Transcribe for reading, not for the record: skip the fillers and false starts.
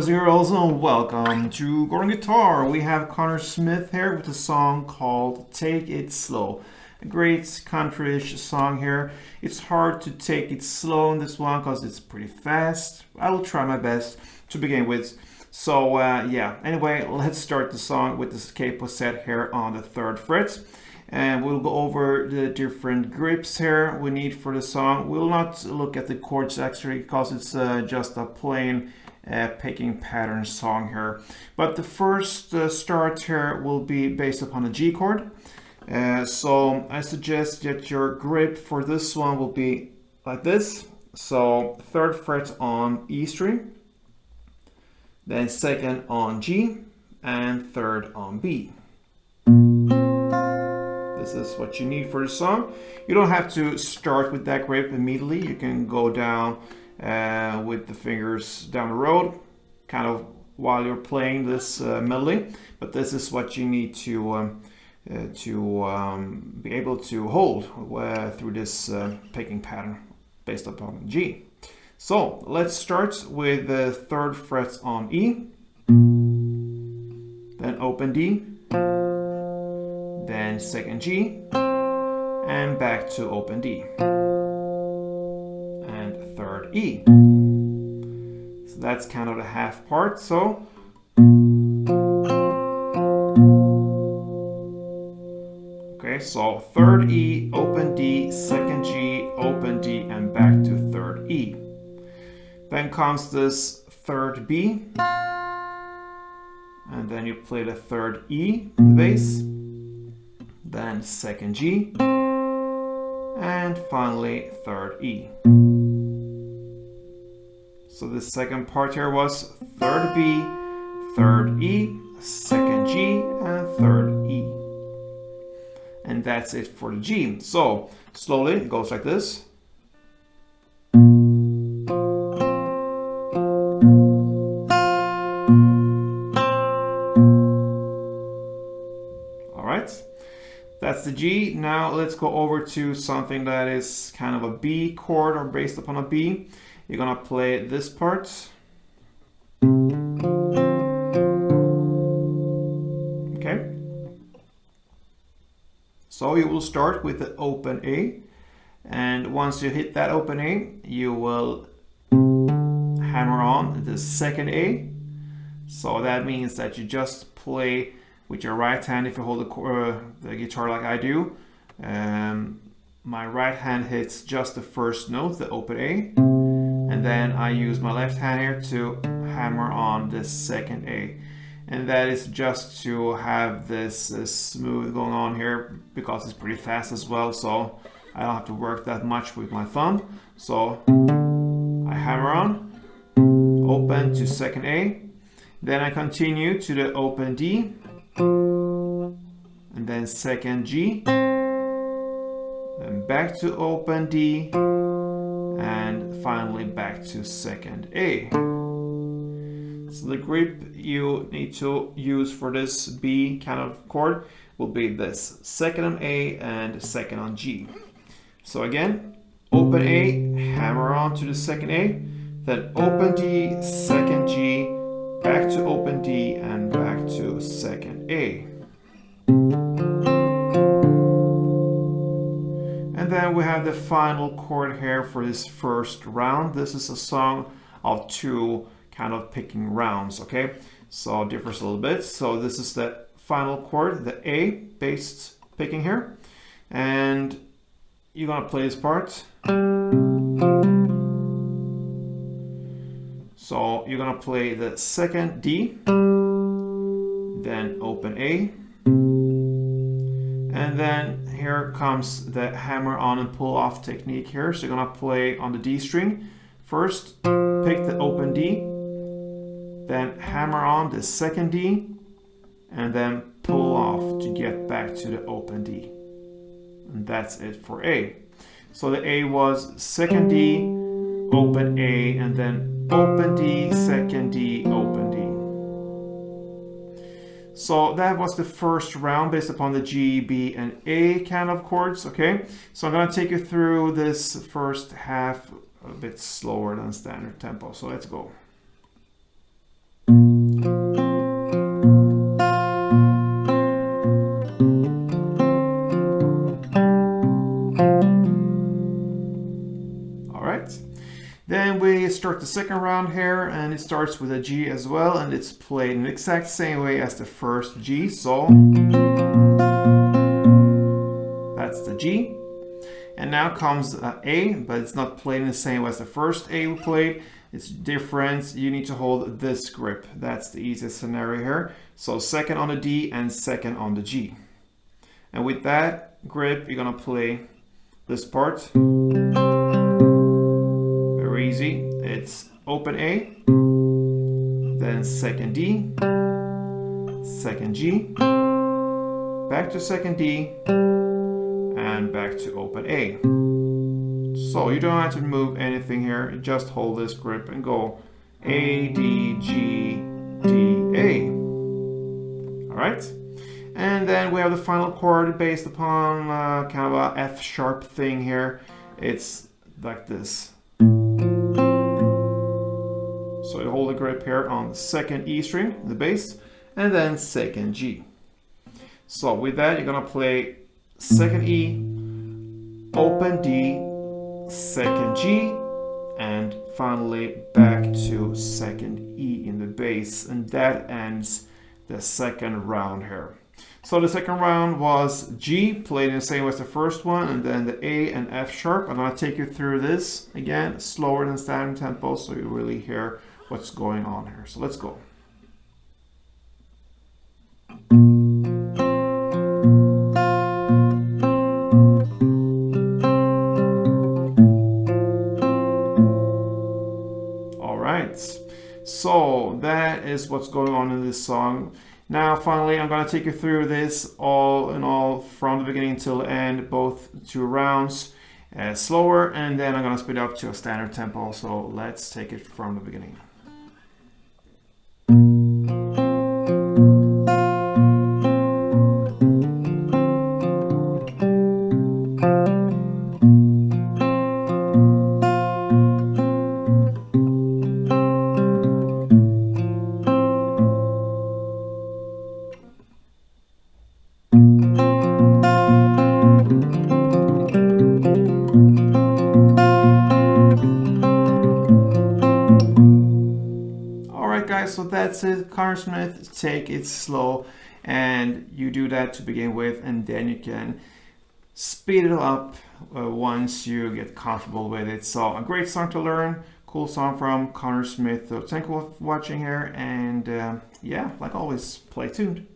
boys and girls, and welcome to Gordon Guitar. We have Connor Smith here with a song called Take It Slow. A great countryish song here. It's hard to take it slow in this one because it's pretty fast. I will try my best to begin with. So yeah, anyway, let's start the song with this capo set here on the 3rd fret. And we'll go over the different grips here we need for the song. We'll not look at the chords actually because it's just a plain picking pattern song here. But the first start here will be based upon a G chord. So I suggest that your grip for this one will be like this. So 3rd fret on E string, then 2nd on G, and 3rd on B. This is what you need for the song. You don't have to start with that grip immediately. You can go down with the fingers down the road, kind of while you're playing this melody. But this is what you need to be able to hold through this picking pattern based upon G. So let's start with the 3rd fret on E, then open D, then 2nd G, and back to open D, and 3rd E. So that's kind of the half part. So okay, so 3rd E, open D, 2nd G, open D, and back to 3rd E. Then comes this 3rd B, and then you play the 3rd E, the bass, then 2nd G, and finally 3rd E. So the second part here was 3rd B, 3rd E, 2nd G, and 3rd E. And that's it for the G. So slowly it goes like this. That's the G. Now let's go over to something that is kind of a B chord or based upon a B. You're gonna play this part. Okay. So you will start with the open A, and once you hit that open A, you will hammer on the 2nd A. So that means that you just play with your right hand. If you hold the guitar like I do, my right hand hits just the first note, the open A, and then I use my left hand here to hammer on the 2nd A. And that is just to have this smooth going on here because it's pretty fast as well, so I don't have to work that much with my thumb. So I hammer on, open to 2nd A, then I continue to the open D, and then 2nd G, then back to open D, and finally back to 2nd A. So the grip you need to use for this B kind of chord will be this: 2nd on A and 2nd on G. So again, open A, hammer on to the 2nd A, then open D, 2nd G, back to open D, and back to 2nd A. And then we have the final chord here for this first round. This is a song of 2 kind of picking rounds, okay? So it differs a little bit. So this is the final chord, the A based picking here. And you're gonna play this part. So you're gonna play the 2nd D, then open A, and then here comes the hammer on and pull off technique here. So you're gonna play on the D string. First, pick the open D, then hammer on the 2nd D, and then pull off to get back to the open D. And that's it for A. So the A was 2nd D, open A, and then open D, 2nd D, open D. So that was the first round based upon the G, B, and A kind of chords, okay? So I'm gonna take you through this first half a bit slower than standard tempo, so let's go. right. Then we start the second round here, and it starts with a G as well, and it's played in the exact same way as the first G. So that's the G. And now comes A, but it's not played in the same way as the first A we played. It's different. You need to hold this grip. That's the easiest scenario here. So second on the D and second on the G. And with that grip, you're gonna play this part. Very easy. It's open A, then second D, second G, back to second D, and back to open A. So you don't have to move anything here. You just hold this grip and go A, D, G, D, A. All right. And then we have the final chord based upon kind of a F sharp thing here. It's like this. So you hold the grip here on the second E string, the bass, and then second G. So with that, you're gonna play second E, open D, second G, and finally back to second E in the bass, and that ends the second round here. So the second round was G, played in the same way as the first one, and then the A and F sharp. I'm gonna take you through this again, slower than standard tempo, so you really hear what's going on here. So let's go. All right, so that is what's going on in this song. Now, finally, I'm going to take you through this all in all from the beginning till the end, both two rounds, slower, and then I'm going to speed up to a standard tempo. So let's take it from the beginning. So that's it, Connor Smith, Take It Slow, and you do that to begin with, and then you can speed it up once you get comfortable with it. So a great song to learn, cool song from Connor Smith. So thank you for watching here, and yeah, like always, play tuned.